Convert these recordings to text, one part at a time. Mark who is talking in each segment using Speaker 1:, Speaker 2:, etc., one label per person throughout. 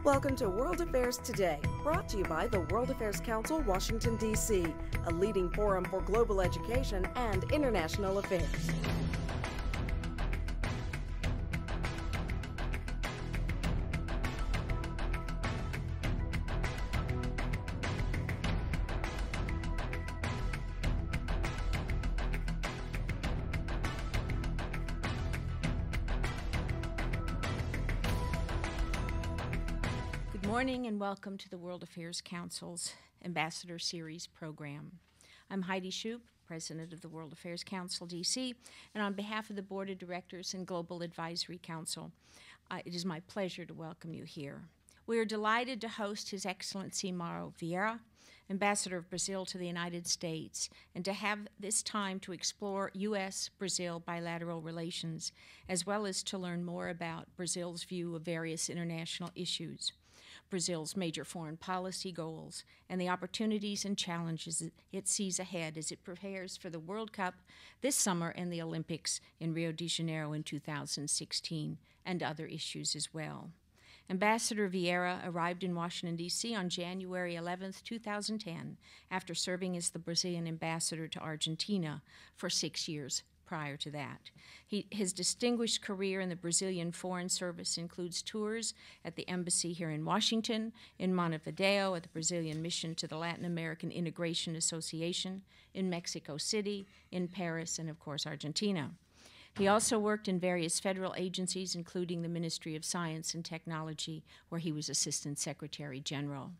Speaker 1: Welcome to World Affairs Today, brought to you by the World Affairs Council, Washington, D.C., a leading forum for global education and international affairs.
Speaker 2: Good morning and welcome to the World Affairs Council's Ambassador Series program. I'm Heidi Shoup, President of the World Affairs Council, D.C., and on behalf of the Board of Directors and Global Advisory Council, it is my pleasure to welcome you here. We are delighted to host His Excellency Mauro Vieira, Ambassador of Brazil to the United States, and to have this time to explore U.S.-Brazil bilateral relations, as well as to learn more about Brazil's view of various international issues, Brazil's major foreign policy goals, and the opportunities and challenges it sees ahead as it prepares for the World Cup this summer and the Olympics in Rio de Janeiro in 2016, and other issues as well. Ambassador Vieira arrived in Washington, D.C. on January 11, 2010, after serving as the Brazilian ambassador to Argentina for 6 years prior to that. His distinguished career in the Brazilian Foreign Service includes tours at the embassy here in Washington, in Montevideo, at the Brazilian mission to the Latin American Integration Association, in Mexico City, in Paris, and of course Argentina. He also worked in various federal agencies, including the Ministry of Science and Technology, where he was Assistant Secretary General.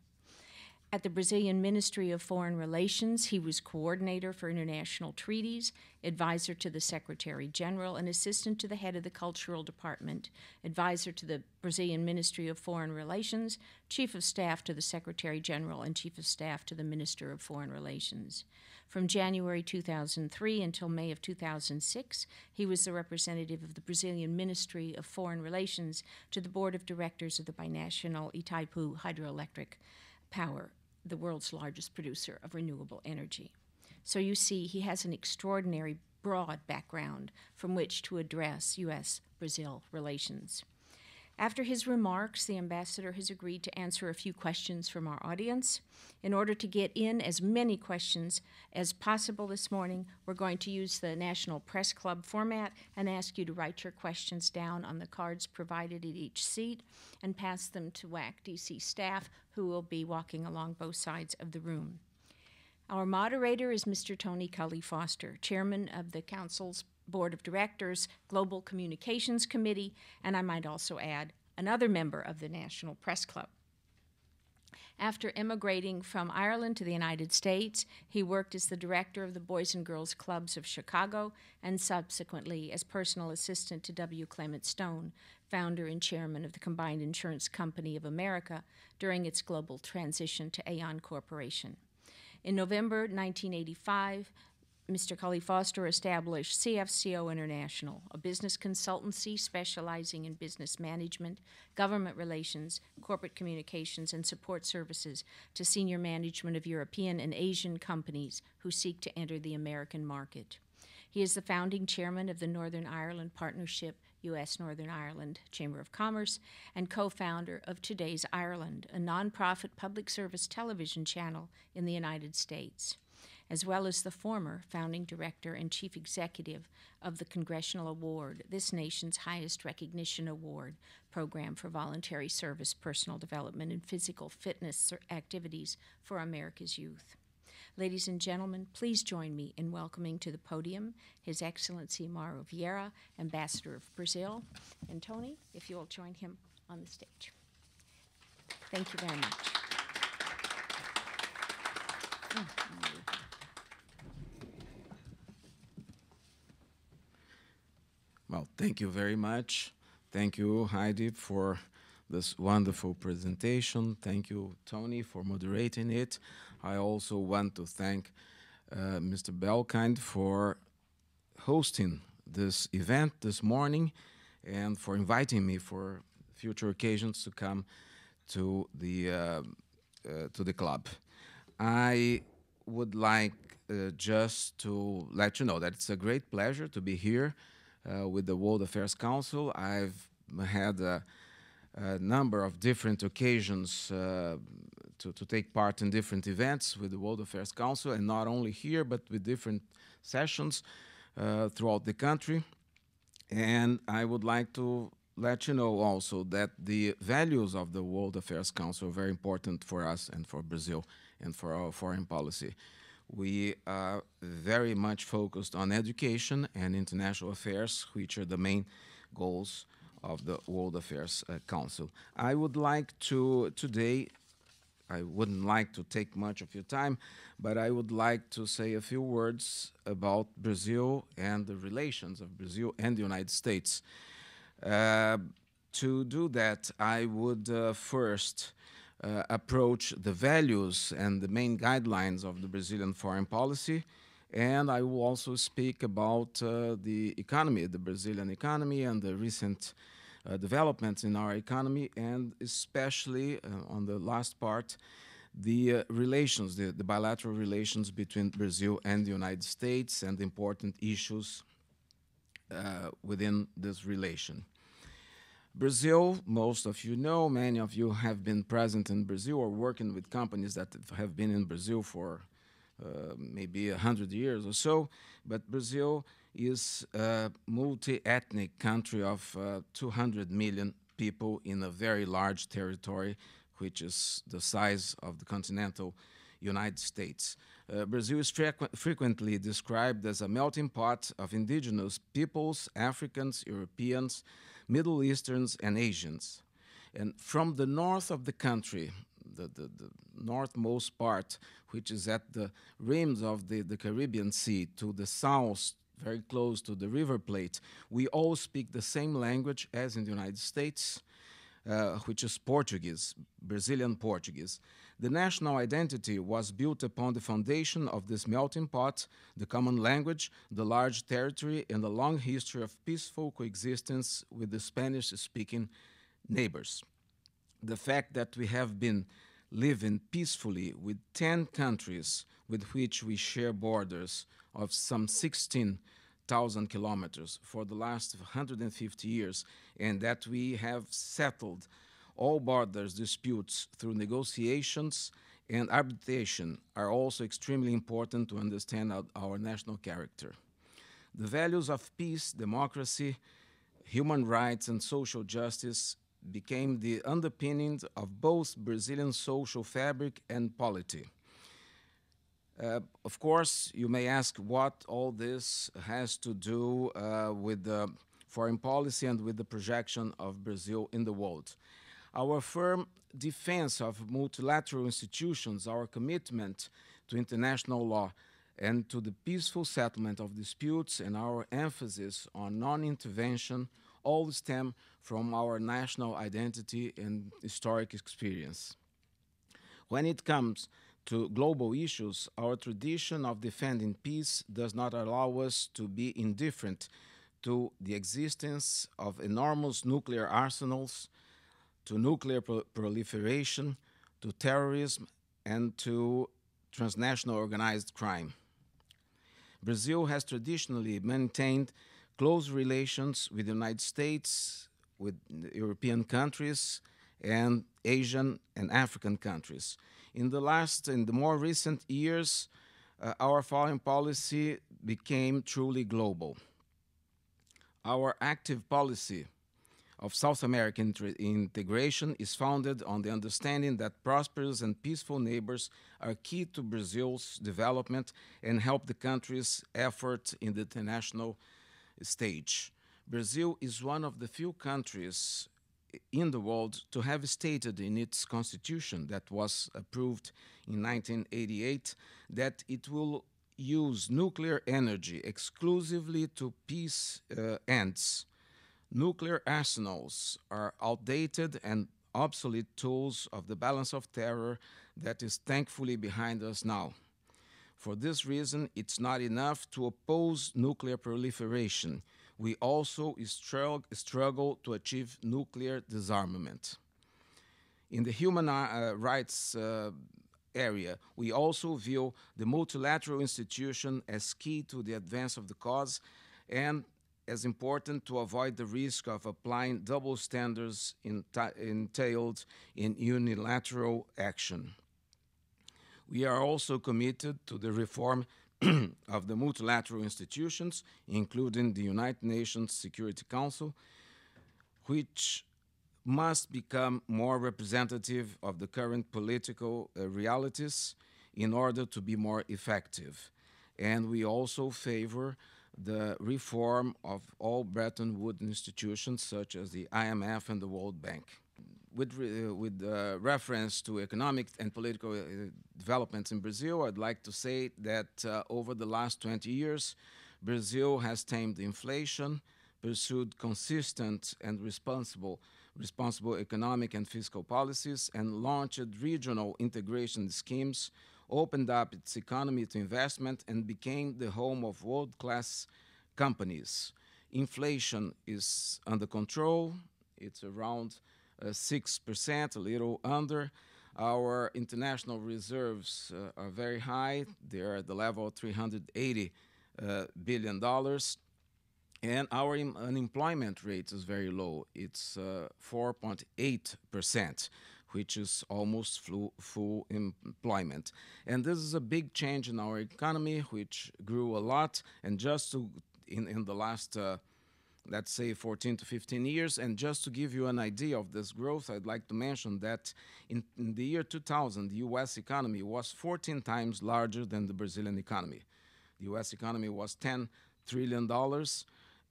Speaker 2: At the Brazilian Ministry of Foreign Relations, he was coordinator for international treaties, advisor to the Secretary General, and assistant to the head of the Cultural Department, advisor to the Brazilian Ministry of Foreign Relations, chief of staff to the Secretary General, and chief of staff to the Minister of Foreign Relations. From January 2003 until May of 2006, he was the representative of the Brazilian Ministry of Foreign Relations to the Board of Directors of the binational Itaipu Hydroelectric Power, the world's largest producer of renewable energy. So you see, he has an extraordinary broad background from which to address U.S.-Brazil relations. After his remarks, the ambassador has agreed to answer a few questions from our audience. In order to get in as many questions as possible this morning, we're going to use the National Press Club format and ask you to write your questions down on the cards provided at each seat and pass them to WAC DC staff, who will be walking along both sides of the room. Our moderator is Mr. Tony Cully Foster, Chairman of the Council's Board of Directors, Global Communications Committee, and I might also add, another member of the National Press Club. After emigrating from Ireland to the United States, he worked as the director of the Boys and Girls Clubs of Chicago and subsequently as personal assistant to W. Clement Stone, founder and chairman of the Combined Insurance Company of America during its global transition to Aon Corporation. In November 1985, Mr. Cully Foster established CFCO International, a business consultancy specializing in business management, government relations, corporate communications, and support services to senior management of European and Asian companies who seek to enter the American market. He is the founding chairman of the Northern Ireland Partnership, U.S. Northern Ireland Chamber of Commerce, and co-founder of Today's Ireland, a nonprofit public service television channel in the United States, as well as the former founding director and chief executive of the Congressional Award, this nation's highest recognition award program for voluntary service, personal development, and physical fitness activities for America's youth. Ladies and gentlemen, please join me in welcoming to the podium His Excellency Mauro Vieira, Ambassador of Brazil. And Tony, if you will join him on the stage. Thank you very much.
Speaker 3: Well, thank you very much. Thank you, Heidi, for this wonderful presentation. Thank you, Tony, for moderating it. I also want to thank Mr. Belkind for hosting this event this morning and for inviting me for future occasions to come to the club. I would like just to let you know that it's a great pleasure to be here with the World Affairs Council. I've had a number of different occasions to take part in different events with the World Affairs Council, and not only here, but with different sessions throughout the country. And I would like to let you know also that the values of the World Affairs Council are very important for us and for Brazil and for our foreign policy. We are very much focused on education and international affairs, which are the main goals of the World Affairs Council. I would like to today, I wouldn't like to take much of your time, but I would like to say a few words about Brazil and the relations of Brazil and the United States. To do that, I would first approach the values and the main guidelines of the Brazilian foreign policy, and I will also speak about the economy, the Brazilian economy, and the recent developments in our economy, and especially on the last part, the relations, the bilateral relations between Brazil and the United States, and the important issues within this relation. Brazil, most of you know, many of you have been present in Brazil or working with companies that have been in Brazil for maybe 100 years or so, but Brazil is a multi-ethnic country of 200 million people in a very large territory, which is the size of the continental United States. Brazil is frequently described as a melting pot of indigenous peoples, Africans, Europeans, Middle Easterns, and Asians. And from the north of the country, the northmost part, which is at the rims of the Caribbean Sea, to the south, very close to the River Plate, we all speak the same language as in the United States, which is Portuguese, Brazilian Portuguese. The national identity was built upon the foundation of this melting pot, the common language, the large territory, and the long history of peaceful coexistence with the Spanish-speaking neighbors. The fact that we have been living peacefully with 10 countries with which we share borders of some 16,000 kilometers for the last 150 years, and that we have settled all borders disputes through negotiations and arbitration are also extremely important to understand our national character. The values of peace, democracy, human rights, and social justice became the underpinnings of both Brazilian social fabric and polity. Of course, you may ask what all this has to do with the foreign policy and with the projection of Brazil in the world. Our firm defense of multilateral institutions, our commitment to international law, and to the peaceful settlement of disputes, and our emphasis on non-intervention all stem from our national identity and historic experience. When it comes to global issues, our tradition of defending peace does not allow us to be indifferent to the existence of enormous nuclear arsenals, to nuclear proliferation, to terrorism, and to transnational organized crime. Brazil has traditionally maintained close relations with the United States, with European countries, and Asian and African countries. In the more recent years, our foreign policy became truly global. Our active policy of South American integration is founded on the understanding that prosperous and peaceful neighbors are key to Brazil's development and help the country's effort in the international stage. Brazil is one of the few countries in the world to have stated in its constitution that was approved in 1988 that it will use nuclear energy exclusively to peace ends. Nuclear arsenals are outdated and obsolete tools of the balance of terror that is thankfully behind us now. For this reason, it's not enough to oppose nuclear proliferation. We also struggle to achieve nuclear disarmament. In the human rights area, we also view the multilateral institution as key to the advance of the cause and as important to avoid the risk of applying double standards entailed in unilateral action. We are also committed to the reform of the multilateral institutions, including the United Nations Security Council, which must become more representative of the current political realities in order to be more effective. And we also favor the reform of all Bretton Woods institutions such as the IMF and the World Bank. With reference to economic and political developments in Brazil, I'd like to say that over the last 20 years, Brazil has tamed inflation, pursued consistent and responsible economic and fiscal policies, and launched regional integration schemes, opened up its economy to investment, and became the home of world-class companies. Inflation is under control. It's around 6%, a little under. Our international reserves are very high. They're at the level of $380 billion. And our unemployment rate is very low. It's 4.8%, which is almost full employment. And this is a big change in our economy, which grew a lot. And just in the last let's say 14 to 15 years. And just to give you an idea of this growth, I'd like to mention that in the year 2000, the U.S. economy was 14 times larger than the Brazilian economy. The U.S. economy was $10 trillion,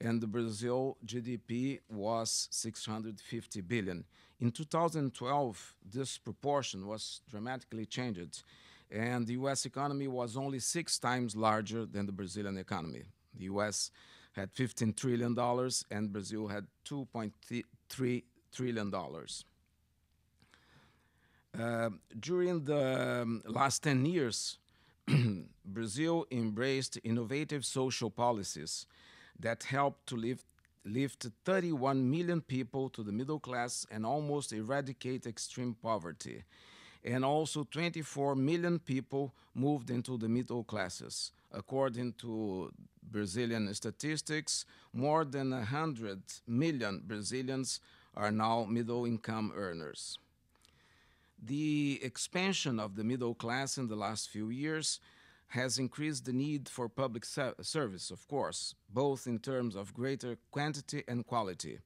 Speaker 3: and the Brazil GDP was 650 billion. In 2012, this proportion was dramatically changed, and the U.S. economy was only 6 times larger than the Brazilian economy. The U.S. had $15 trillion, and Brazil had $2.3 trillion. During the last 10 years, Brazil embraced innovative social policies that helped to lift 31 million people to the middle class and almost eradicate extreme poverty. And also 24 million people moved into the middle classes. According to Brazilian statistics, more than 100 million Brazilians are now middle-income earners. The expansion of the middle class in the last few years has increased the need for public service, of course, both in terms of greater quantity and quality.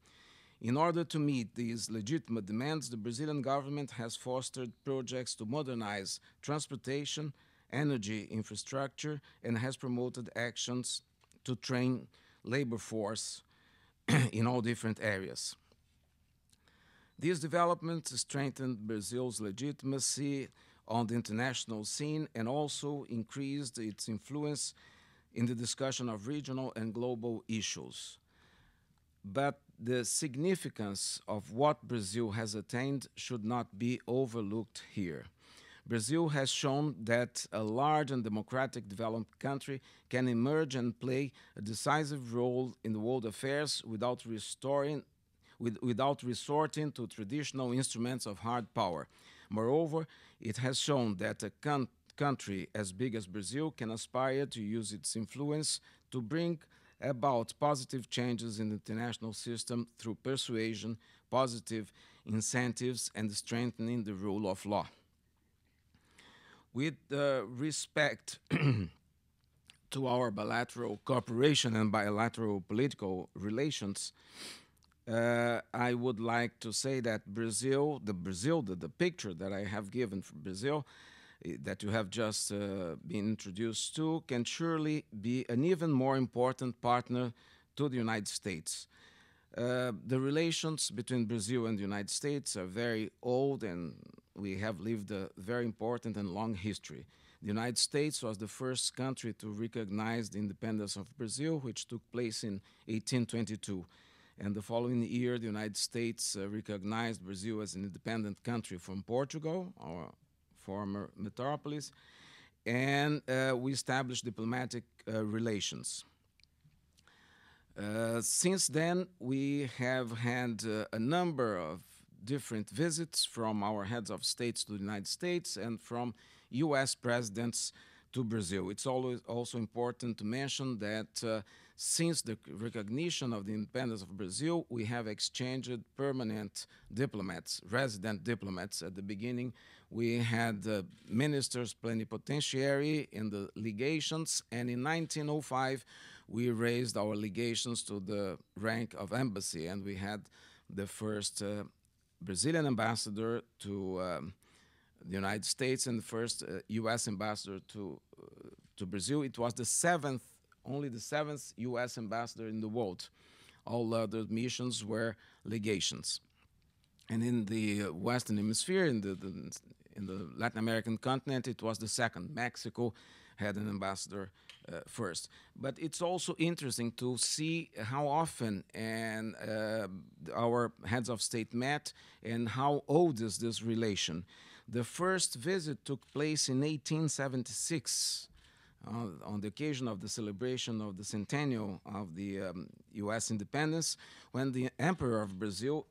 Speaker 3: In order to meet these legitimate demands, the Brazilian government has fostered projects to modernize transportation, energy infrastructure, and has promoted actions to train labor force in all different areas. These developments strengthened Brazil's legitimacy on the international scene and also increased its influence in the discussion of regional and global issues. But the significance of what Brazil has attained should not be overlooked here. Brazil has shown that a large and democratic developed country can emerge and play a decisive role in the world affairs without resorting to traditional instruments of hard power. Moreover, it has shown that a country as big as Brazil can aspire to use its influence to bring about positive changes in the international system through persuasion, positive incentives, and strengthening the rule of law. With respect to our bilateral cooperation and bilateral political relations, I would like to say that the picture that I have given for Brazil, that you have just been introduced to, can surely be an even more important partner to the United States. The relations between Brazil and the United States are very old, and we have lived a very important and long history. The United States was the first country to recognize the independence of Brazil, which took place in 1822. And the following year, the United States recognized Brazil as an independent country from Portugal, our former metropolis, and we established diplomatic relations. Since then, we have had a number of different visits from our heads of states to the United States and from U.S. presidents to Brazil. It's always also important to mention that since the recognition of the independence of Brazil, we have exchanged permanent diplomats, resident diplomats. At the beginning, we had ministers plenipotentiary in the legations, and in 1905, we raised our legations to the rank of embassy, and we had the first Brazilian ambassador to the United States and the first U.S. ambassador to Brazil. It was only the seventh U.S. ambassador in the world. All other missions were legations. And in the Western Hemisphere, in the Latin American continent, it was the second. Mexico had an ambassador first. But it's also interesting to see how often our heads of state met and how old is this relation. The first visit took place in 1876 on the occasion of the celebration of the centennial of the U.S. independence, when the Emperor of Brazil,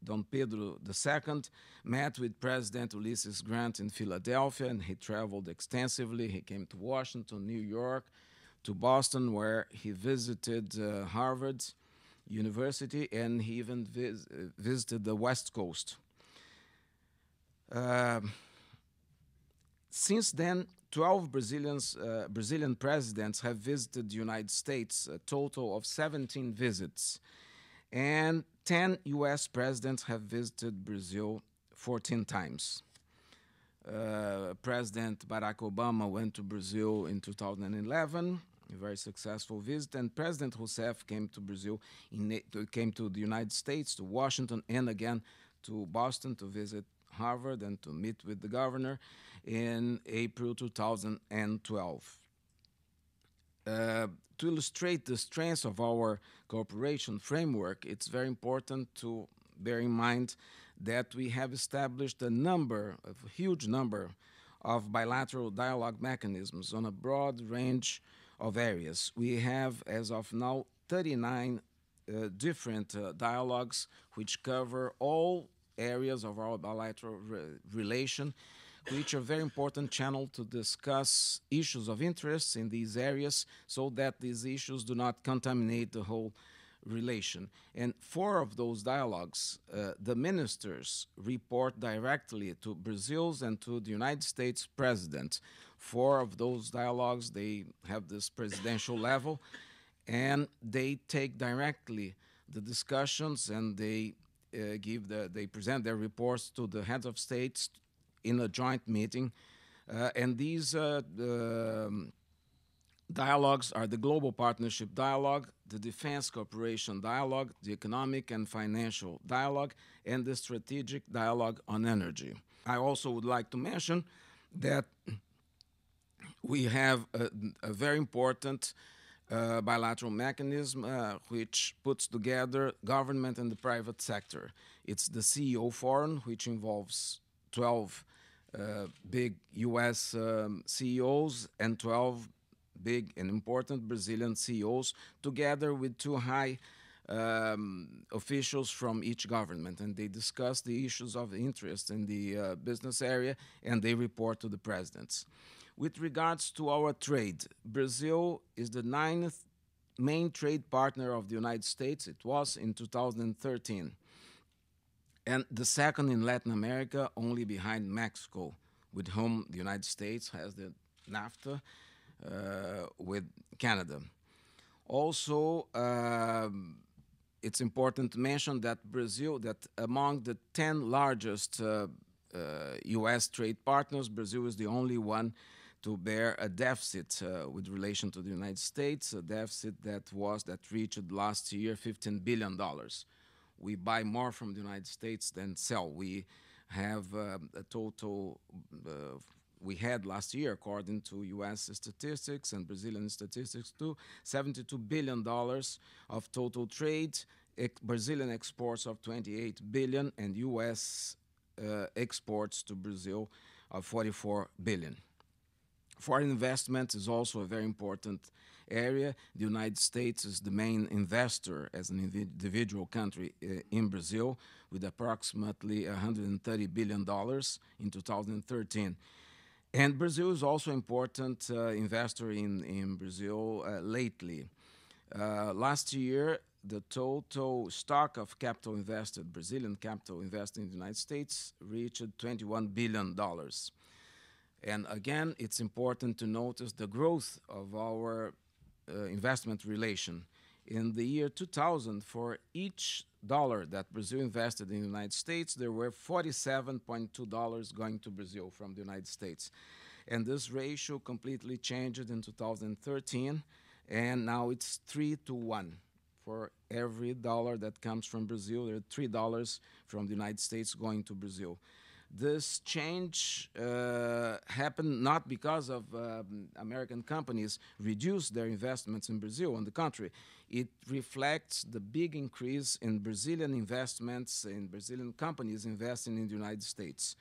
Speaker 3: Dom Pedro II, met with President Ulysses Grant in Philadelphia, and he traveled extensively. He came to Washington, New York, to Boston, where he visited Harvard University, and he even visited the West Coast. Since then, 12 Brazilian presidents have visited the United States, a total of 17 visits. And 10 U.S. presidents have visited Brazil 14 times. President Barack Obama went to Brazil in 2011, a very successful visit, and President Rousseff came to Brazil, came to the United States, to Washington, and again to Boston to visit Harvard and to meet with the governor in April 2012. To illustrate the strength of our cooperation framework, it's very important to bear in mind that we have established a huge number of bilateral dialogue mechanisms on a broad range of areas. We have, as of now, 39 different dialogues which cover all areas of our bilateral relation, which are a very important channel to discuss issues of interest in these areas so that these issues do not contaminate the whole relation. And 4 of those dialogues, the ministers report directly to Brazil's and to the United States president. 4 of those dialogues, they have this presidential level, and they take directly the discussions, and they present their reports to the heads of states in a joint meeting. And these dialogues are the Global Partnership Dialogue, the Defense Cooperation Dialogue, the Economic and Financial Dialogue, and the Strategic Dialogue on Energy. I also would like to mention that we have a very important bilateral mechanism which puts together government and the private sector. It's the CEO Forum, which involves 12 big U.S. CEOs and 12 big and important Brazilian CEOs, together with 2 high officials from each government, and they discuss the issues of interest in the business area, and they report to the presidents. With regards to our trade, Brazil is the 9th main trade partner of the United States. It was in 2013. And the second in Latin America, only behind Mexico, with whom the United States has the NAFTA with Canada. Also, it's important to mention that Brazil, that among the 10 largest U.S. trade partners, Brazil is the only one to bear a deficit with relation to the United States, a deficit that reached last year $15 billion. We buy more from the United States than sell. We have a total, we had last year, according to U.S. statistics and Brazilian statistics too, $72 billion of total trade, Brazilian exports of $28 billion, and U.S. exports to Brazil of $44 billion. Foreign investment is also a very important area. The United States is the main investor as an individual country in Brazil, with approximately $130 billion in 2013. And Brazil is also important investor in Brazil lately. Last year, the total stock of capital invested, Brazilian capital invested in the United States, reached $21 billion. And again, it's important to notice the growth of our investment relation. In the year 2000, for each dollar that Brazil invested in the United States, there were $47.2 going to Brazil from the United States. And this ratio completely changed in 2013, and now it's 3 to 1. For every dollar that comes from Brazil, there are $3 from the United States going to Brazil. This change happened not because of American companies reduced their investments in Brazil. On the contrary, it reflects the big increase in Brazilian investments, in Brazilian companies investing in the United States.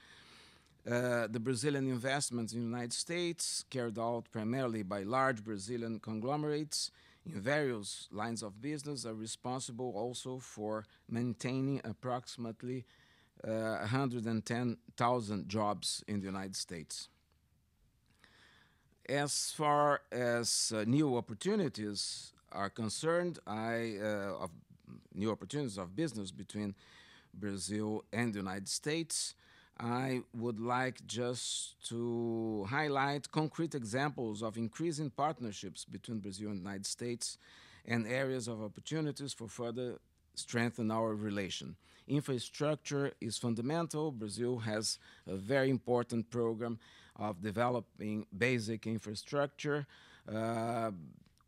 Speaker 3: The Brazilian investments in the United States, carried out primarily by large Brazilian conglomerates in various lines of business, are responsible also for maintaining approximately 110,000 jobs in the United States. As far as new opportunities are concerned, of new opportunities of business between Brazil and the United States, I would like just to highlight concrete examples of increasing partnerships between Brazil and the United States and areas of opportunities for further strengthen our relation. Infrastructure is fundamental. Brazil has a very important program of developing basic infrastructure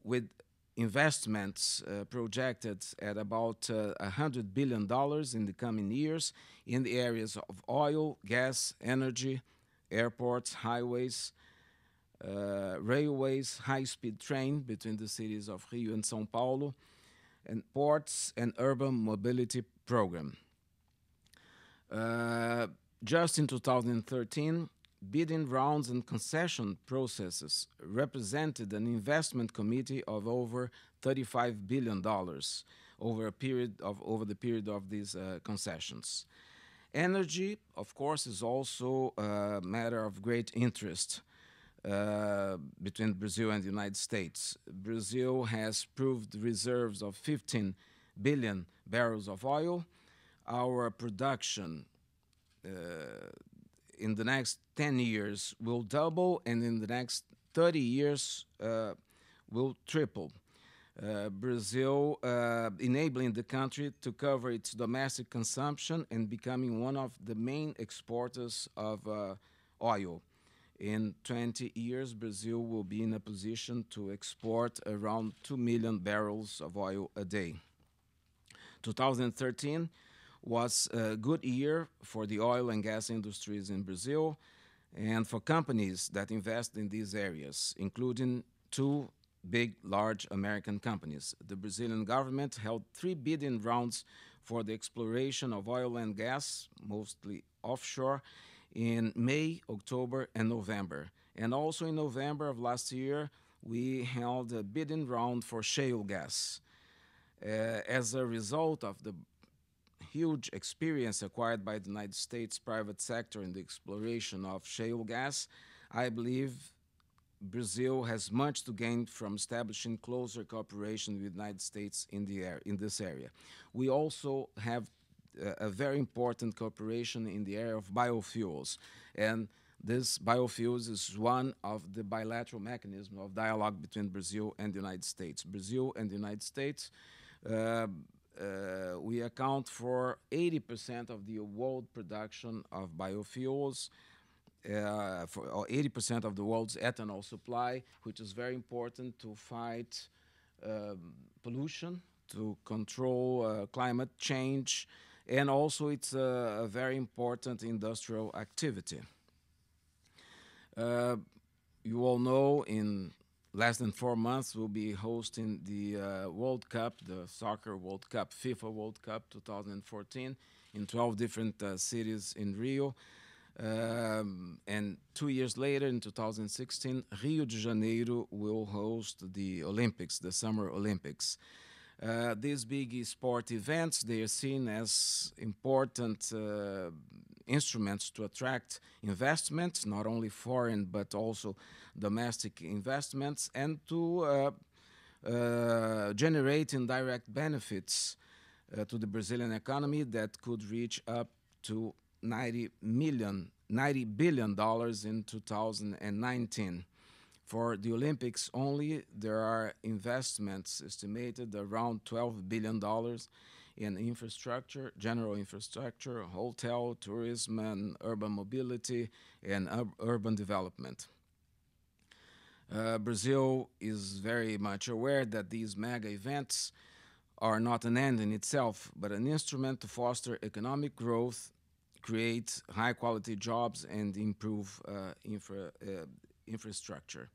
Speaker 3: with investments projected at about $100 billion in the coming years in the areas of oil, gas, energy, airports, highways, railways, high-speed train between the cities of Rio and São Paulo, and ports and urban mobility program. Just in 2013, bidding rounds and concession processes represented an investment committee of over $35 billion over the period of these concessions. Energy, of course, is also a matter of great interest between Brazil and the United States. Brazil has proved reserves of 15 billion barrels of oil. Our production in the next 10 years will double, and in the next 30 years will triple. Brazil enabling the country to cover its domestic consumption and becoming one of the main exporters of oil. In 20 years, Brazil will be in a position to export around 2 million barrels of oil a day. 2013 was a good year for the oil and gas industries in Brazil and for companies that invest in these areas, including two large American companies. The Brazilian government held 3 bidding rounds for the exploration of oil and gas, mostly offshore, in May, October, and November. And also in November of last year, we held a bidding round for shale gas. As a result of the huge experience acquired by the United States private sector in the exploration of shale gas, I believe Brazil has much to gain from establishing closer cooperation with the United States in this area. We also have a very important cooperation in the area of biofuels, and this biofuels is one of the bilateral mechanisms of dialogue between Brazil and the United States. Brazil and the United States, we account for 80% of the world production of biofuels, for 80% of the world's ethanol supply, which is very important to fight pollution, to control climate change, and also it's a very important industrial activity. You all know in less than 4 months we'll be hosting the World Cup, the Soccer World Cup, FIFA World Cup 2014 in 12 different cities in Rio. And 2 years later, in 2016, Rio de Janeiro will host the Olympics, the Summer Olympics. These big sport events, they are seen as important instruments to attract investments, not only foreign but also domestic investments, and to generate indirect benefits to the Brazilian economy that could reach up to $90 billion in 2019. For the Olympics only, there are investments estimated around $12 billion in infrastructure, general infrastructure, hotel, tourism, and urban mobility, and urban development. Brazil is very much aware that these mega events are not an end in itself, but an instrument to foster economic growth, create high-quality jobs, and improve infrastructure.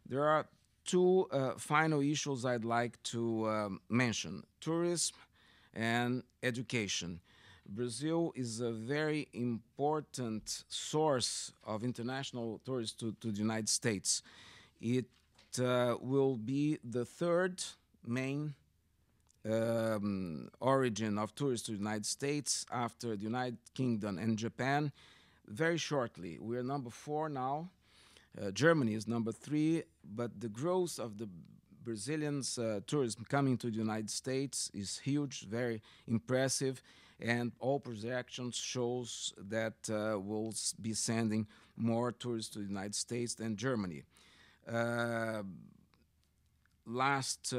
Speaker 3: There are two final issues I'd like to mention: tourism and education. Brazil is a very important source of international tourists to the United States. It will be the third main origin of tourists to the United States after the United Kingdom and Japan very shortly. We're number 4 now. Germany is number 3, but the growth of the Brazilians' tourism coming to the United States is huge, very impressive, and all projections shows that we'll be sending more tourists to the United States than Germany. Last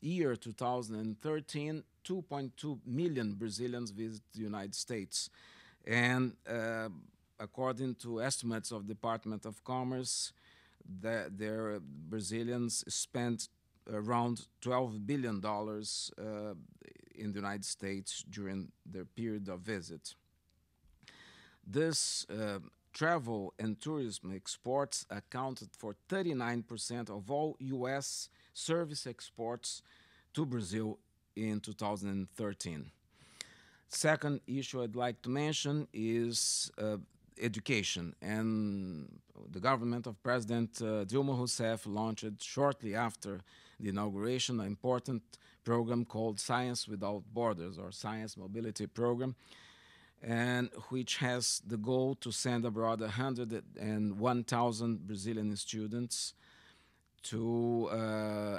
Speaker 3: year, 2013, 2.2 million Brazilians visited the United States. And according to estimates of the Department of Commerce, their Brazilians spent around $12 billion in the United States during their period of visit. This travel and tourism exports accounted for 39% of all U.S. service exports to Brazil in 2013. Second issue I'd like to mention is education, and the government of President Dilma Rousseff launched shortly after the inauguration an important program called Science Without Borders, or Science Mobility Program, and which has the goal to send abroad 101,000 Brazilian students to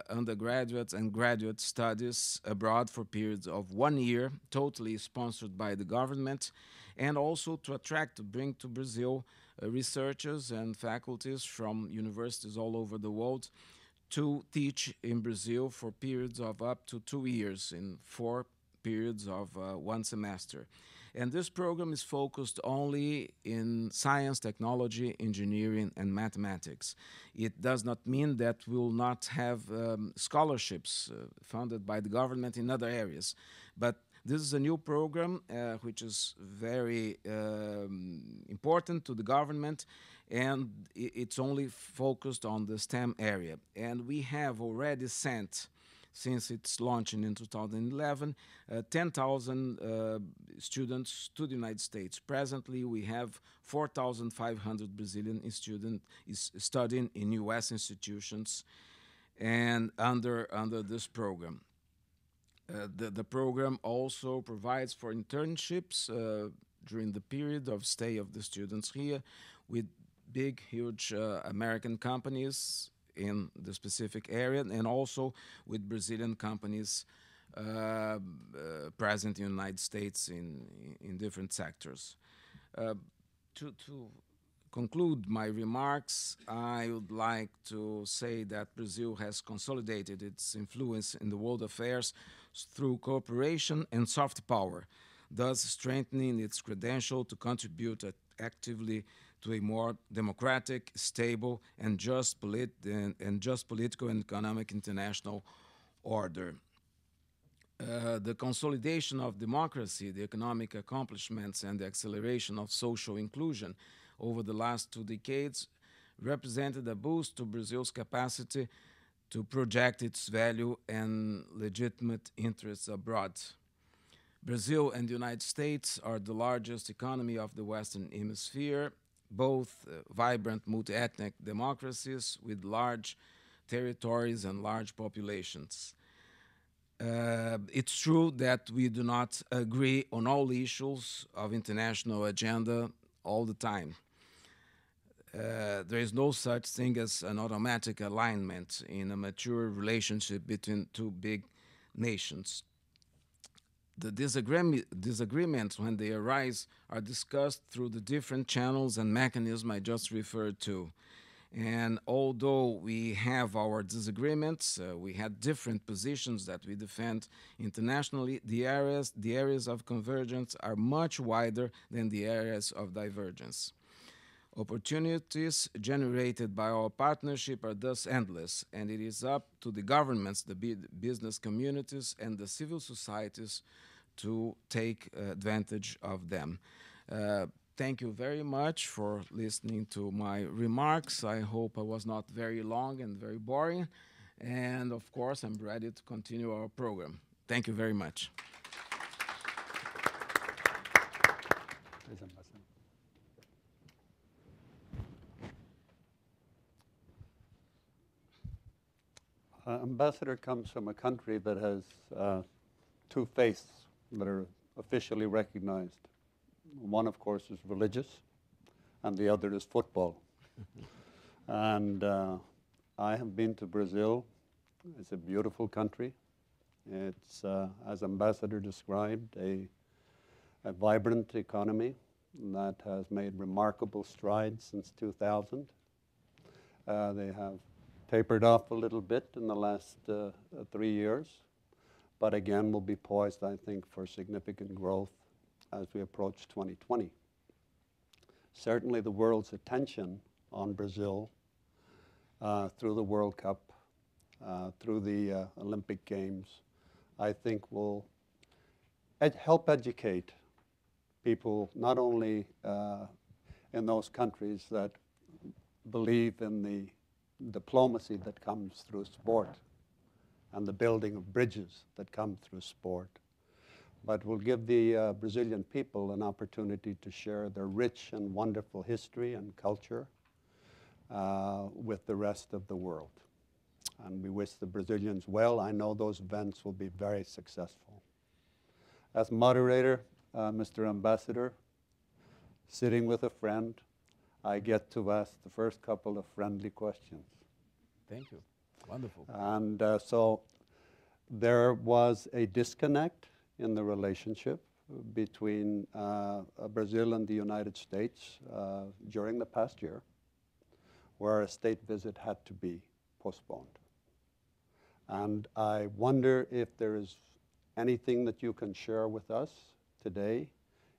Speaker 3: undergraduate and graduate studies abroad for periods of 1 year, totally sponsored by the government, and also to bring to Brazil researchers and faculties from universities all over the world to teach in Brazil for periods of up to 2 years in 4 periods of 1 semester. And this program is focused only in science, technology, engineering, and mathematics. It does not mean that we will not have scholarships funded by the government in other areas. But this is a new program which is very important to the government, and it's only focused on the STEM area. And we have already sent, since its launching in 2011, 10,000 students to the United States. Presently, we have 4,500 Brazilian students studying in U.S. institutions and under this program. The program also provides for internships during the period of stay of the students here with big, huge American companies in the specific area, and also with Brazilian companies present in the United States in different sectors. To conclude my remarks, I would like to say that Brazil has consolidated its influence in the world affairs through cooperation and soft power, thus strengthening its credential to contribute actively to a more democratic, stable, and just political and economic international order. The consolidation of democracy, the economic accomplishments, and the acceleration of social inclusion over the last 2 decades represented a boost to Brazil's capacity to project its value and legitimate interests abroad. Brazil and the United States are the largest economy of the Western Hemisphere, both vibrant multi-ethnic democracies with large territories and large populations. It's true that we do not agree on all issues of international agenda all the time. There is no such thing as an automatic alignment in a mature relationship between two big nations. The disagreements, when they arise, are discussed through the different channels and mechanisms I just referred to. And although we have our disagreements, we had different positions that we defend internationally, the areas of convergence are much wider than the areas of divergence. Opportunities generated by our partnership are thus endless, and it is up to the governments, the business communities, and the civil societies to take advantage of them. Thank you very much for listening to my remarks. I hope I was not very long and very boring. And of course, I'm ready to continue our program. Thank you very much.
Speaker 4: Ambassador comes from a country that has two faiths that are officially recognized. One, of course, is religious, and the other is football. And I have been to Brazil. It's a beautiful country. It's, as Ambassador described, a vibrant economy that has made remarkable strides since 2000. They have tapered off a little bit in the last 3 years, but again will be poised, I think, for significant growth as we approach 2020. Certainly the world's attention on Brazil through the World Cup, through the Olympic Games, I think will help educate people not only in those countries that believe in the diplomacy that comes through sport and the building of bridges that come through sport, but will give the Brazilian people an opportunity to share their rich and wonderful history and culture with the rest of the world. And we wish the Brazilians well. I know those events will be very successful. As moderator, Mr. Ambassador, sitting with a friend, I get to ask the first couple of friendly questions.
Speaker 3: Thank you. Wonderful.
Speaker 4: And so there was a disconnect in the relationship between Brazil and the United States during the past year, where a state visit had to be postponed. And I wonder if there is anything that you can share with us today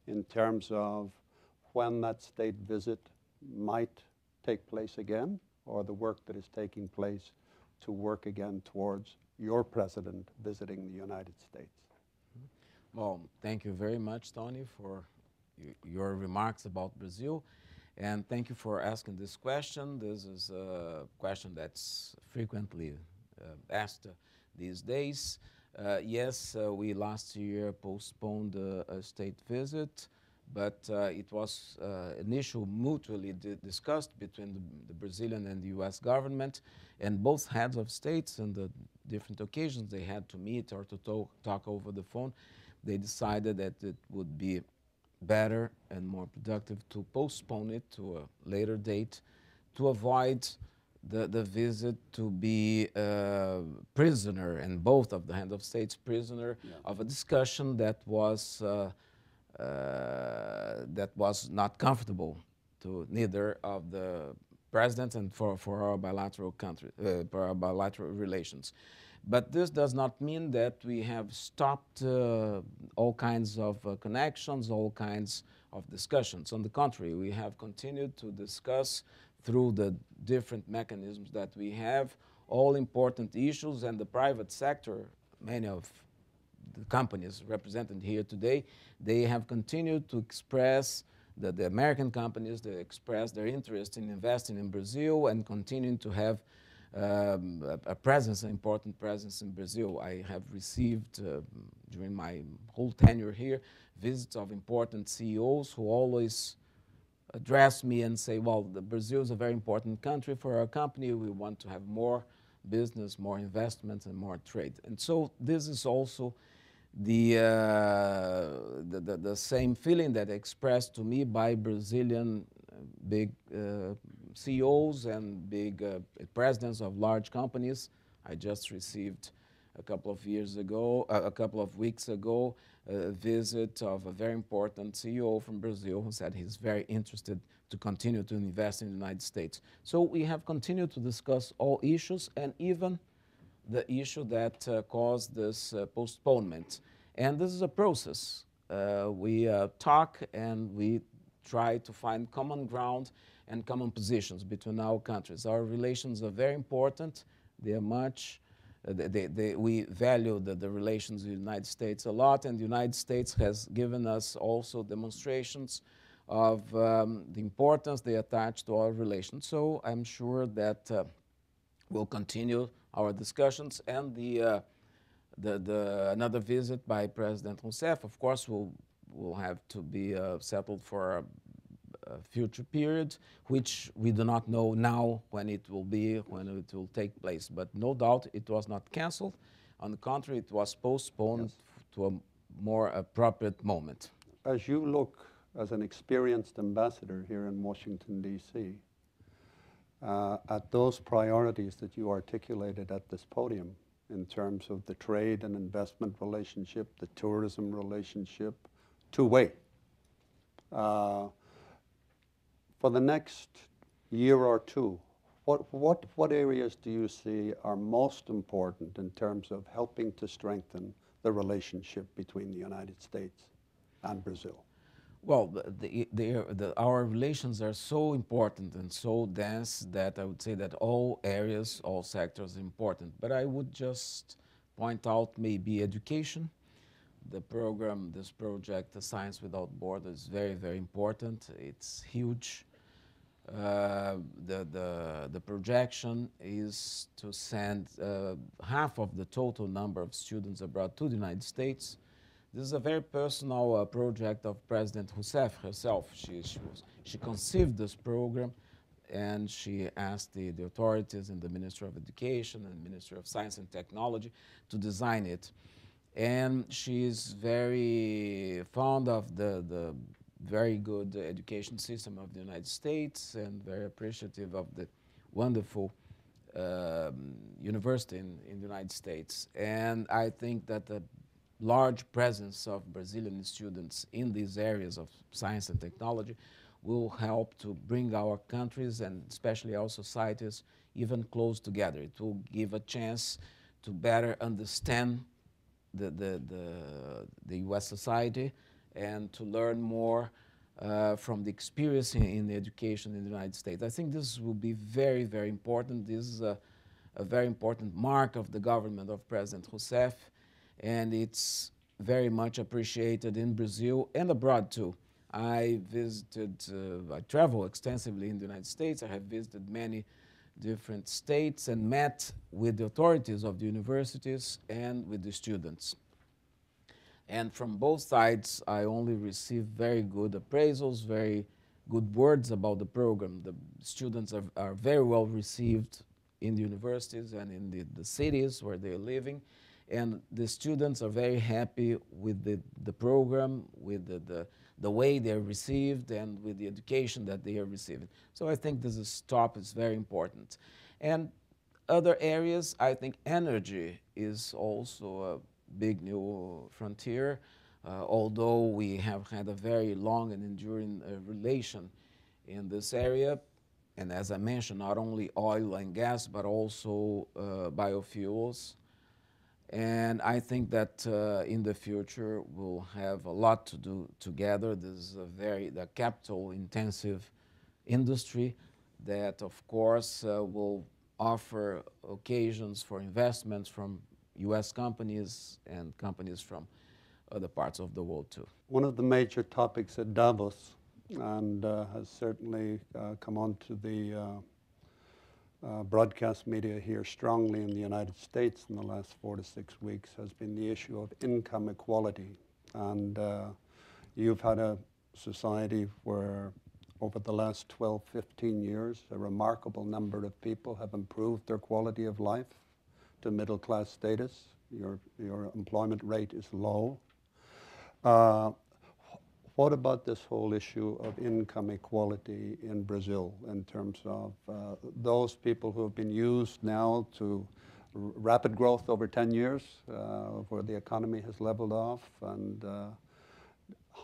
Speaker 4: in terms of when that state visit might take place again, or the work that is taking place to work again towards your president visiting the United States.
Speaker 3: Well, thank you very much, Tony, for your remarks about Brazil. And thank you for asking this question. This is a question that's frequently asked these days. Yes, we last year postponed a state visit, but it was initially mutually discussed between the Brazilian and the U.S. government, and both heads of states on the different occasions they had to meet or to talk over the phone. They decided that it would be better and more productive to postpone it to a later date to avoid the visit to be prisoner, and both of the head of states prisoner of a discussion that was not comfortable to neither of the presidents and for our bilateral for our bilateral relations. But this does not mean that we have stopped all kinds of connections, all kinds of discussions. On the contrary, we have continued to discuss through the different mechanisms that we have all important issues, and the private sector, many of the companies represented here today, they have continued to express, the American companies, they express their interest in investing in Brazil and continuing to have a presence, an important presence in Brazil. I have received, during my whole tenure here, visits of important CEOs who always address me and say, well, Brazil is a very important country for our company. We want to have more business, more investments, and more trade. And so this is also the same feeling that expressed to me by Brazilian big CEOs and big presidents of large companies. I just received a couple of weeks ago, a visit of a very important CEO from Brazil who said he's very interested to continue to invest in the United States. So we have continued to discuss all issues, and even the issue that caused this postponement. And this is a process. We talk and we try to find common ground and common positions between our countries. Our relations are very important. They are much, we value the relations with the United States a lot, and the United States has given us also demonstrations of the importance they attach to our relations. So I'm sure that we'll continue our discussions, and another visit by President Rousseff, of course, will have to be settled for a future period, which we do not know now when it will be, when it will take place. But no doubt it was not canceled. On the contrary, it was postponed to a more appropriate moment.
Speaker 4: As you look as an experienced ambassador here in Washington, D.C., at those priorities that you articulated at this podium in terms of the trade and investment relationship, the tourism relationship, two-way. For the next year or two, what areas do you see are most important in terms of helping to strengthen the relationship between the United States and Brazil?
Speaker 3: Well, our relations are so important and so dense that I would say that all areas, all sectors are important. But I would just point out maybe education. The program, this project, the Science Without Borders, is very, very important. It's huge. The projection is to send half of the total number of students abroad to the United States. This is a very personal project of President Rousseff herself. She conceived this program, and she asked the authorities in the Ministry of Education and Ministry of Science and Technology to design it. And she is very fond of the very good education system of the United States and very appreciative of the wonderful university in the United States. And I think that the large presence of Brazilian students in these areas of science and technology will help to bring our countries and especially our societies even close together. It will give a chance to better understand the U.S. society and to learn more from the experience in the education in the United States. I think this will be very, very important. This is a very important mark of the government of President Rousseff, and it's very much appreciated in Brazil and abroad too. I travel extensively in the United States. I have visited many different states and met with the authorities of the universities and with the students. And from both sides, I only received very good appraisals, very good words about the program. The students are very well received in the universities and in the cities where they're living. And the students are very happy with the program, with the way they're received, and with the education that they are receiving. So I think this is very important. And other areas, I think energy is also a big new frontier, although we have had a very long and enduring relation in this area. And as I mentioned, not only oil and gas, but also biofuels. And I think that in the future we'll have a lot to do together. This is the capital-intensive industry that, of course, will offer occasions for investments from U.S. companies and companies from other parts of the world too.
Speaker 4: One of the major topics at Davos, and has certainly come onto the broadcast media here strongly in the United States in the last 4 to 6 weeks, has been the issue of income equality. And you've had a society where over the last 12, 15 years, a remarkable number of people have improved their quality of life to middle class status. Your employment rate is low. What about this whole issue of income equality in Brazil in terms of those people who have been used now to rapid growth over 10 years, where the economy has leveled off, and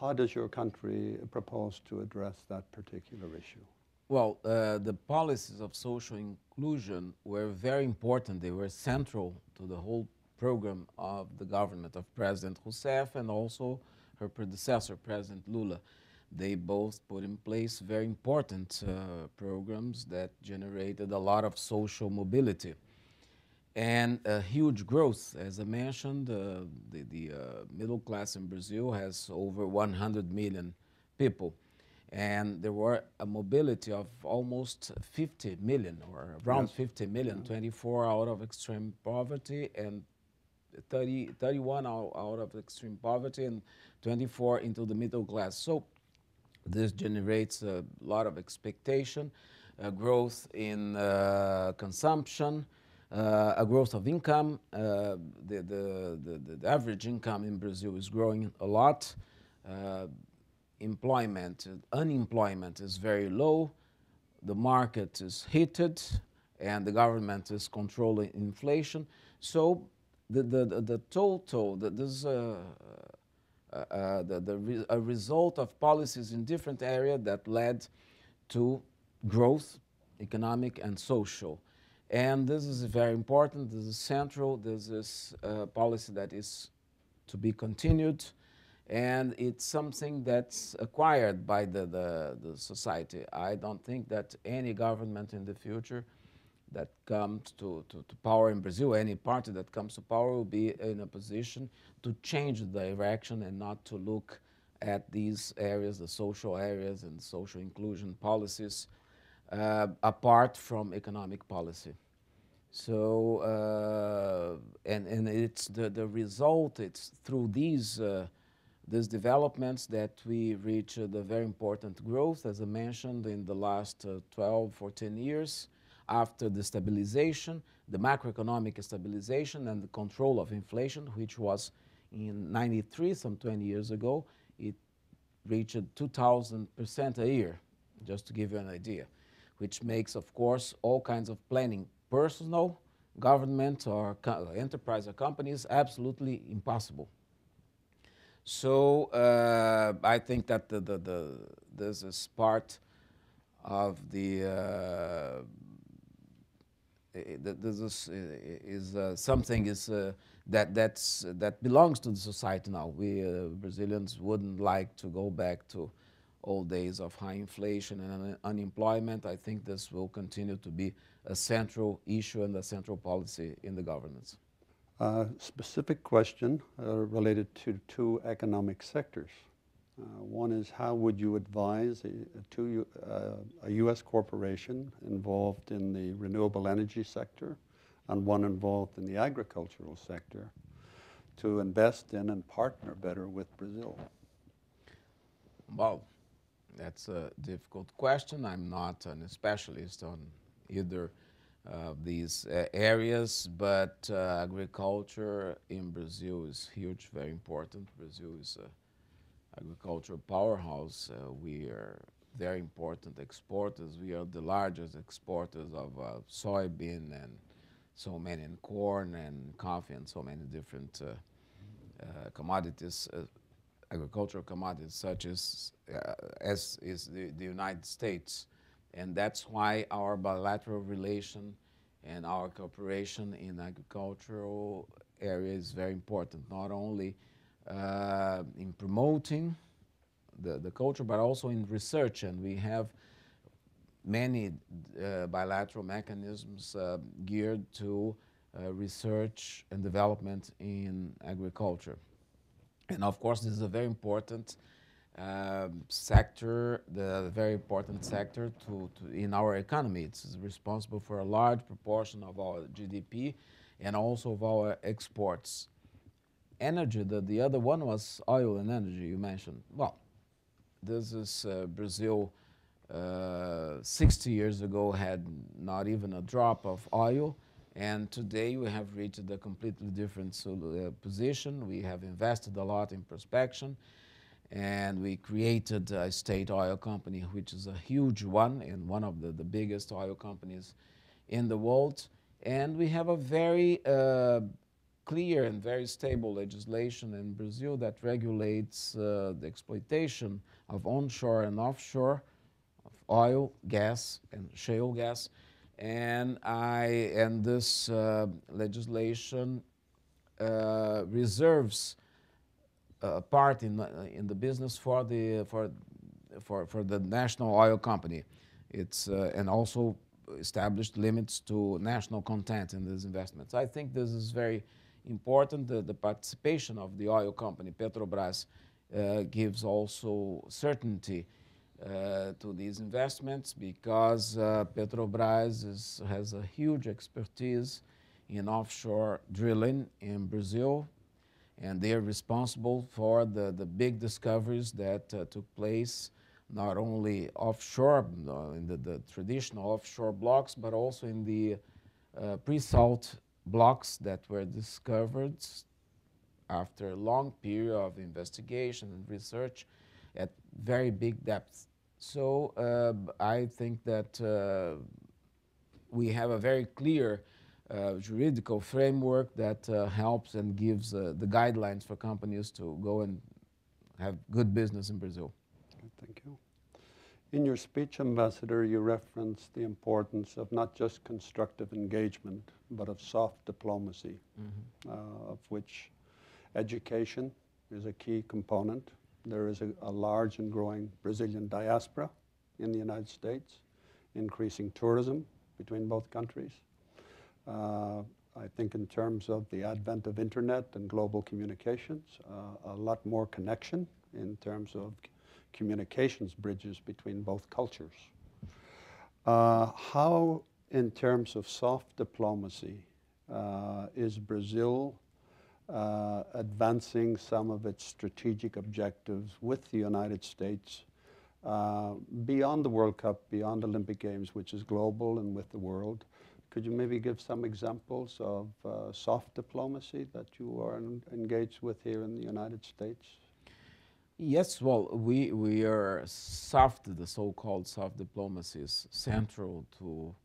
Speaker 4: how does your country propose to address that particular issue?
Speaker 3: Well, the policies of social inclusion were very important. They were central to the whole program of the government of President Rousseff and also her predecessor, President Lula. They both put in place very important programs that generated a lot of social mobility and a huge growth. As I mentioned, the middle class in Brazil has over 100 million people. And there were a mobility of almost 50 million, or around 50 million, 24 out of extreme poverty and 31 out of extreme poverty and 24 into the middle class. So this generates a lot of expectation, growth in consumption, a growth of income. The average income in Brazil is growing a lot. Unemployment is very low. The market is heated, and the government is controlling inflation. So the total, this is a result of policies in different areas that led to growth, economic and social. And this is very important, this is central, this is a policy that is to be continued, and it's something that's acquired by the society. I don't think that any government in the future that comes to power in Brazil, any party that comes to power, will be in a position to change the direction and not to look at these areas, the social areas and social inclusion policies, apart from economic policy. So, and it's the result, it's through these developments that we reach the very important growth, as I mentioned, in the last 12, 14 years, after the stabilization, the macroeconomic stabilization and the control of inflation, which was in 93, some 20 years ago. It reached 2,000% a year, just to give you an idea, which makes, of course, all kinds of planning, personal, government, or enterprise or companies, absolutely impossible. So I think that this is part of something that belongs to the society now. We Brazilians wouldn't like to go back to old days of high inflation and unemployment. I think this will continue to be a central issue and a central policy in the governance.
Speaker 4: Specific question related to two economic sectors. One is, how would you advise a U.S. corporation involved in the renewable energy sector and one involved in the agricultural sector to invest in and partner better with Brazil?
Speaker 3: Well, that's a difficult question. I'm not a specialist on either of these areas, but agriculture in Brazil is huge, very important. Brazil is an agricultural powerhouse. We are very important exporters. We are the largest exporters of soybean and so many, and corn and coffee and so many different commodities, agricultural commodities, such as is the United States. And that's why our bilateral relation and our cooperation in agricultural area is very important, not only in promoting the culture, but also in research. And we have many bilateral mechanisms geared to research and development in agriculture. And of course, this is a very important sector, the very important sector in our economy. It's responsible for a large proportion of our GDP and also of our exports. Energy, the other one was oil and energy you mentioned. Well, this is Brazil 60 years ago had not even a drop of oil, and today we have reached a completely different position. We have invested a lot in prospection, and we created a state oil company, which is a huge one and one of the biggest oil companies in the world. And we have a very clear and very stable legislation in Brazil that regulates the exploitation of onshore and offshore of oil, gas, and shale gas. And this legislation reserves a part in the business for the national oil company. It's and also established limits to national content in these investments. I think this is very important. The participation of the oil company Petrobras gives also certainty to these investments, because Petrobras has a huge expertise in offshore drilling in Brazil, and they are responsible for the big discoveries that took place not only offshore, in the traditional offshore blocks, but also in the pre-salt blocks that were discovered after a long period of investigation and research at very big depths. So I think that we have a very clear juridical framework that helps and gives the guidelines for companies to go and have good business in Brazil.
Speaker 4: Thank you. In your speech, Ambassador, you referenced the importance of not just constructive engagement, but of soft diplomacy, of which education is a key component. There is a large and growing Brazilian diaspora in the United States, increasing tourism between both countries. I think in terms of the advent of internet and global communications, a lot more connection in terms of communications bridges between both cultures. How, in terms of soft diplomacy, is Brazil advancing some of its strategic objectives with the United States beyond the World Cup, beyond Olympic Games, which is global and with the world? Could you maybe give some examples of soft diplomacy that you are engaged with here in the United States?
Speaker 3: Yes, well, we are the so-called soft diplomacy is central to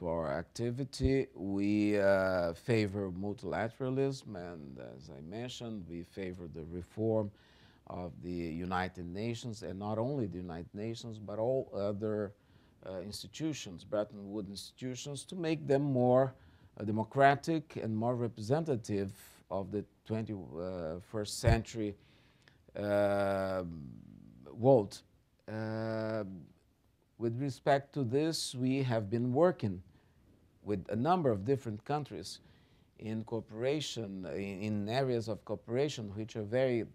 Speaker 3: our activity. We favor multilateralism, and as I mentioned, we favor the reform of the United Nations, and not only the United Nations, but all other institutions, Bretton Woods institutions, to make them more democratic and more representative of the 21st century world. With respect to this, we have been working with a number of different countries in cooperation, in areas of cooperation which are very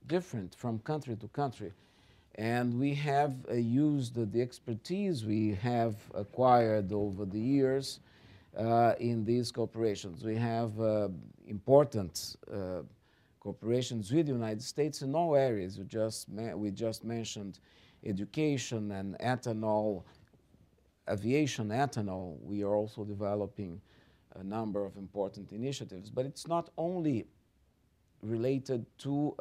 Speaker 3: different from country to country. And we have used the expertise we have acquired over the years in these cooperations. We have important cooperations with the United States in all areas. We just mentioned education and ethanol, aviation ethanol. We are also developing a number of important initiatives, but it's not only related to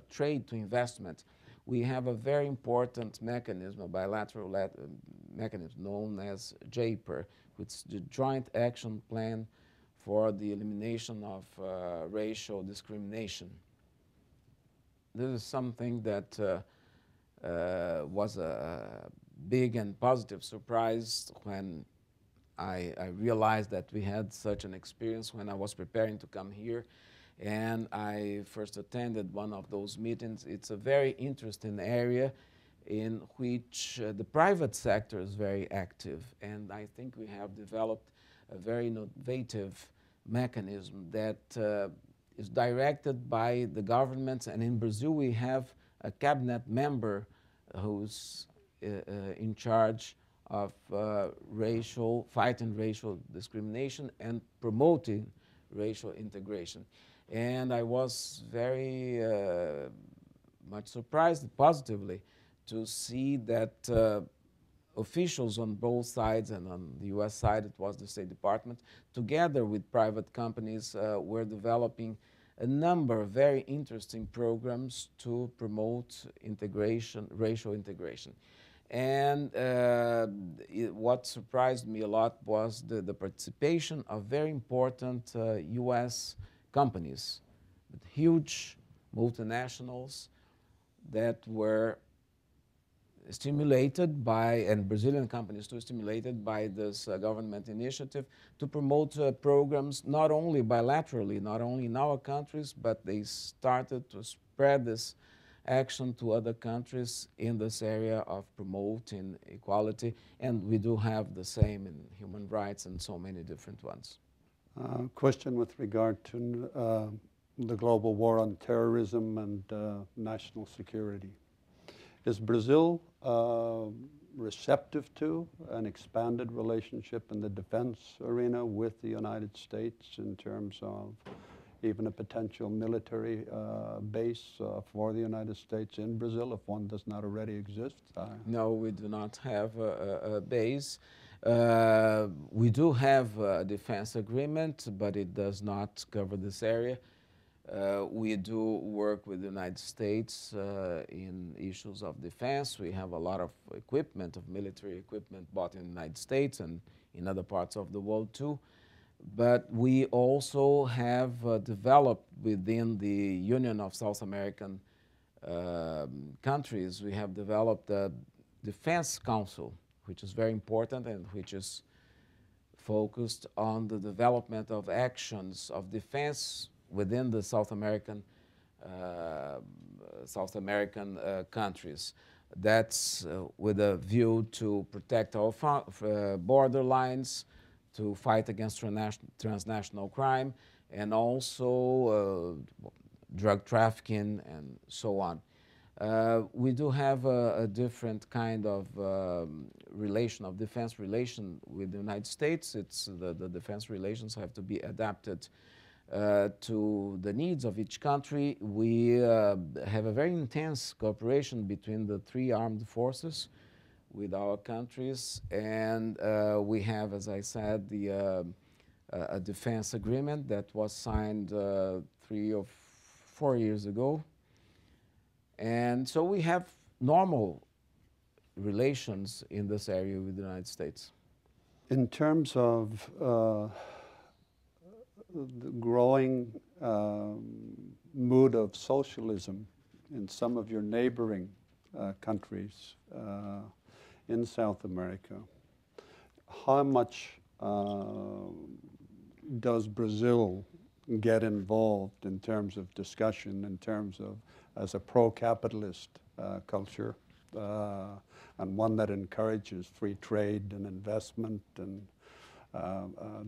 Speaker 3: trade, to investment. We have a very important mechanism, a bilateral mechanism known as JPER, which is the Joint Action Plan for the Elimination of Racial Discrimination. This is something that was a big and positive surprise when I realized that we had such an experience when I was preparing to come here. And I first attended one of those meetings. It's a very interesting area in which the private sector is very active. And I think we have developed a very innovative mechanism that is directed by the governments. And in Brazil, we have a cabinet member who's in charge of fighting racial discrimination and promoting racial integration. And I was very much surprised positively to see that officials on both sides, and on the US side it was the State Department, together with private companies, were developing a number of very interesting programs to promote integration, racial integration. And what surprised me a lot was the participation of very important US companies, with huge multinationals that were stimulated by, and Brazilian companies too, stimulated by this government initiative to promote programs not only bilaterally, not only in our countries, but they started to spread this action to other countries in this area of promoting equality, and we do have the same in human rights and so many different ones.
Speaker 4: Question with regard to the global war on terrorism and national security. Is Brazil receptive to an expanded relationship in the defense arena with the United States in terms of even a potential military base for the United States in Brazil, if one does not already exist?
Speaker 3: No, we do not have a base. We do have a defense agreement, but it does not cover this area. We do work with the United States in issues of defense. We have a lot of equipment, of military equipment bought in the United States and in other parts of the world too. But we also have developed within the Union of South American countries, we have developed a Defense Council, which is very important and which is focused on the development of actions of defense within the South American countries. That's with a view to protect our border lines, to fight against transnational crime, and also drug trafficking and so on. We do have a different kind of relation, of defense relation with the United States. It's the defense relations have to be adapted to the needs of each country. We have a very intense cooperation between the three armed forces with our countries, and we have, as I said, a defense agreement that was signed 3 or 4 years ago. And so we have normal relations in this area with the United States.
Speaker 4: In terms of the growing mood of socialism in some of your neighboring countries in South America, how much does Brazil get involved in terms of discussion, in terms of as a pro-capitalist culture, and one that encourages free trade and investment and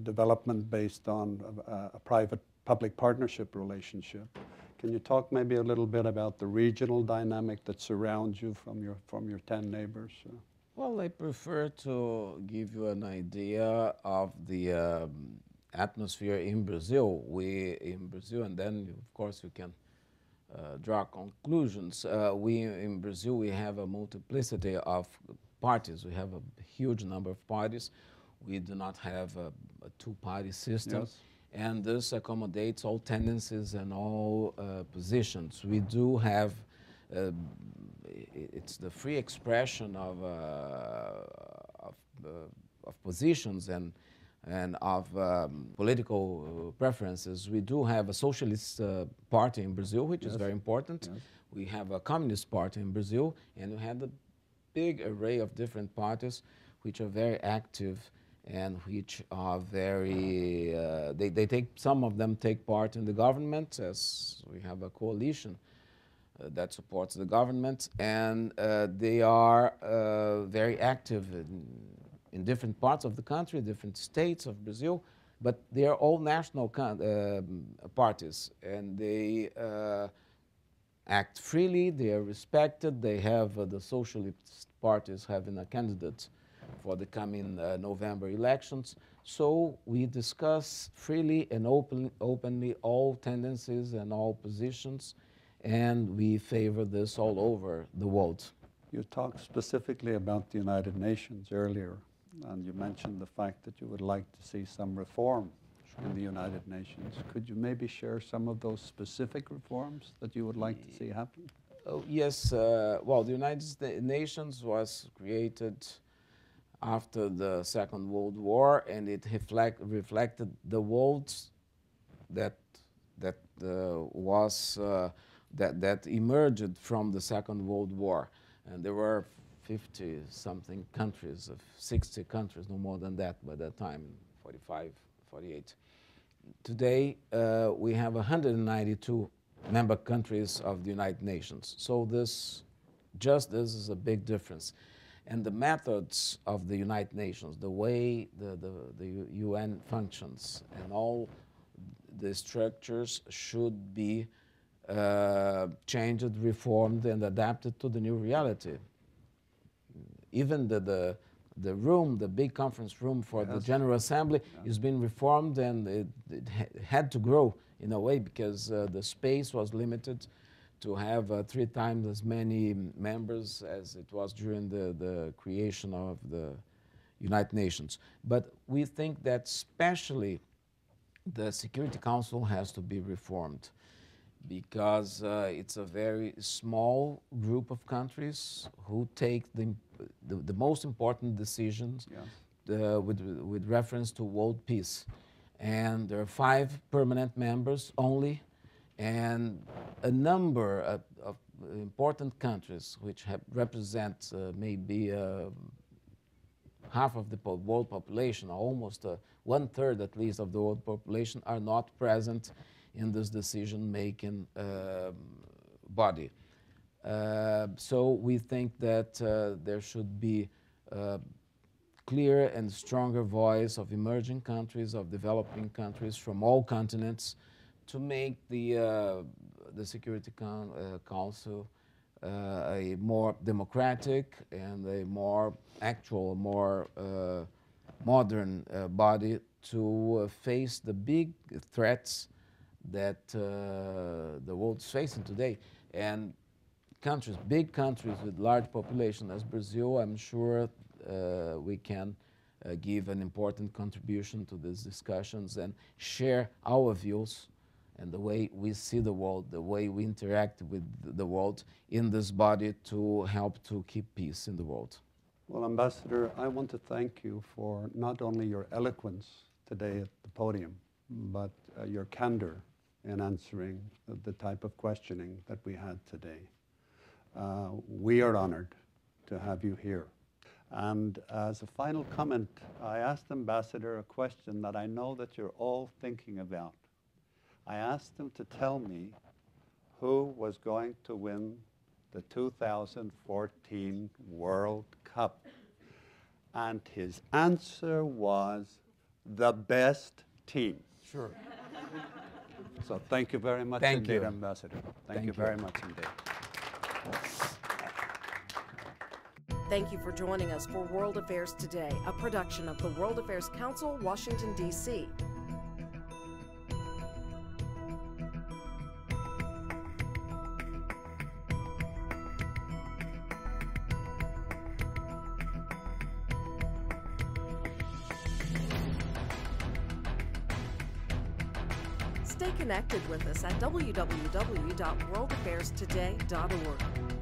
Speaker 4: development based on a private-public partnership relationship? Can you talk maybe a little bit about the regional dynamic that surrounds you from your 10 neighbors?
Speaker 3: Well, I prefer to give you an idea of the atmosphere in Brazil. And then, of course, you can draw conclusions. In Brazil, we have a multiplicity of parties. We have a huge number of parties. We do not have a two-party system. Yes. And this accommodates all tendencies and all positions. We do have, it's the free expression of positions and of political preferences. We do have a socialist party in Brazil, which is very important. Yes. We have a communist party in Brazil, and we have a big array of different parties which are very active and which are very, some of them take part in the government, as we have a coalition that supports the government, and they are very active in different parts of the country, different states of Brazil, but they are all national parties, and they act freely, they are respected, they have the socialist parties having a candidate for the coming November elections. So we discuss freely and openly all tendencies and all positions, and we favor this all over the world.
Speaker 4: You talked specifically about the United Nations earlier, and you mentioned the fact that you would like to see some reform in the United Nations. Could you maybe share some of those specific reforms that you would like to see happen?
Speaker 3: Oh, yes. Well, the United Nations was created after the Second World War, and it reflected the world that emerged from the Second World War. And there were 50-something countries, 60 countries, no more than that by that time, 45, 48. Today, we have 192 member countries of the United Nations. So this is a big difference. And the methods of the United Nations, the way the UN functions, and all the structures should be changed, reformed, and adapted to the new reality. Even the room, the big conference room for the General Assembly is being reformed, and it had to grow in a way because the space was limited to have 3 times as many members as it was during the creation of the United Nations. But we think that especially the Security Council has to be reformed because it's a very small group of countries who take the most important decisions with reference to world peace. And there are 5 permanent members only, and a number of important countries which represent maybe half of the world population, or almost 1/3 at least of the world population, are not present in this decision-making body. So we think that there should be a clear and stronger voice of emerging countries, of developing countries from all continents, to make the Security Council a more democratic and a more actual, more modern body to face the big threats that the world is facing today. And countries, big countries with large population as Brazil, I'm sure we can give an important contribution to these discussions and share our views and the way we see the world, the way we interact with the world in this body to help to keep peace in the world.
Speaker 4: Well, Ambassador, I want to thank you for not only your eloquence today at the podium, but your candor in answering the type of questioning that we had today. We are honored to have you here. And as a final comment, I asked Ambassador a question that I know that you're all thinking about. I asked him to tell me who was going to win the 2014 World Cup. And his answer was the best team.
Speaker 3: Sure.
Speaker 4: So thank you very much indeed, Ambassador. Thank you very much indeed.
Speaker 1: Thank you for joining us for World Affairs Today, a production of the World Affairs Council, Washington, D.C. Stay connected with us at www.worldaffairstoday.org.